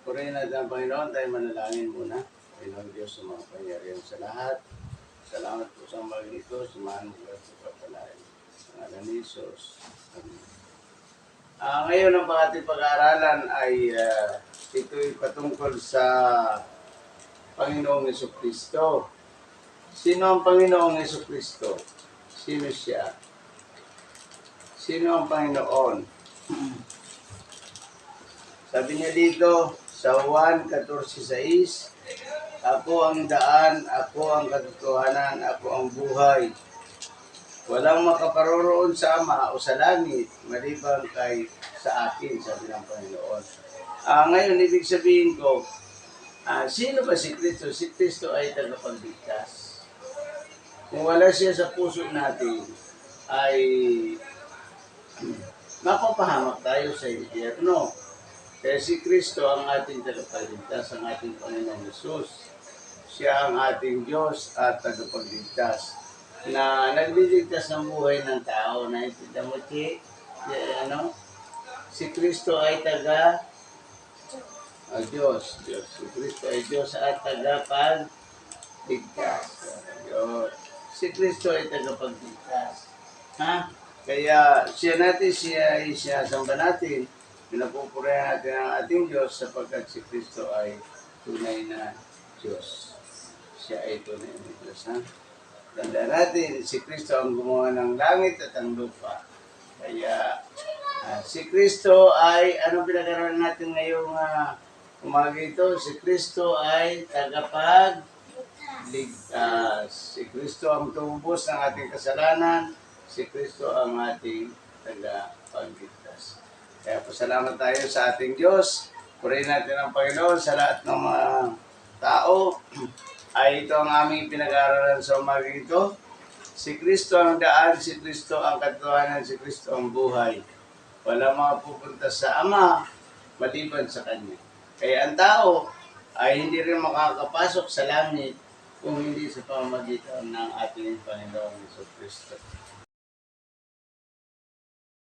Purihin natin ang Panginoon, tayo manalangin muna. Panginoon Diyos sa mga pangyarihan sa lahat. Salamat po sa mga ito, sumahan mo ka sa kapalain. Sa ngalan ni Jesus. Amen. Ngayon ang ating pag-aaralan ay ito'y patungkol sa Panginoong Jesucristo. Sino ang Panginoong Jesucristo? Sino siya? Sino ang Panginoon? Sabi niya dito sa Juan 14:6, ako ang daan, ako ang katotohanan, ako ang buhay. Walang makaparoroon sa Ama o sa langit, maliban kay sa akin, sabi ng Panginoon. Ngayon, ibig sabihin ko, sino ba si Kristo? Si Kristo ay tagapagligtas. Kung wala siya sa puso natin, ay mapapahamak tayo sa impyerno. Kaya si Kristo ang ating tagapagligtas, ang ating Panginoong Jesus. Siya ang ating Diyos at tagapagligtas na nagliligtas ng buhay ng tao. Naintindihan mo, Chi? Si Kristo ay Diyos. Si Kristo ay Diyos at tagapagligtas. Si Kristo ay tagapagligtas. Kaya siya ay samba natin. Pinapupurihan natin ang ating Diyos sapagkat si Kristo ay tunay na Diyos. Siya ay tunay na Diyos. Tandaan natin, si Kristo ang gumawa ng langit at ang lupa. Kaya si Kristo ay, anong pinag-aralan natin ngayong umaga ito? Si Kristo ay tagapagligtas. Si Kristo ang tumubos ng ating kasalanan. Si Kristo ang ating tagapagligtas. Kaya pasalamat tayo sa ating Diyos. Purihin natin ang Panginoon sa lahat ng mga tao. Ay ito ang aming pinag-aaralan sa umaga ito. Si Kristo ang daan, si Kristo ang katotohanan, si Kristo ang buhay. Wala mga pupunta sa Ama maliban sa Kanya. Kaya ang tao ay hindi rin makakapasok sa langit kung hindi sa pamamagitan ng ating Panginoong Jesucristo.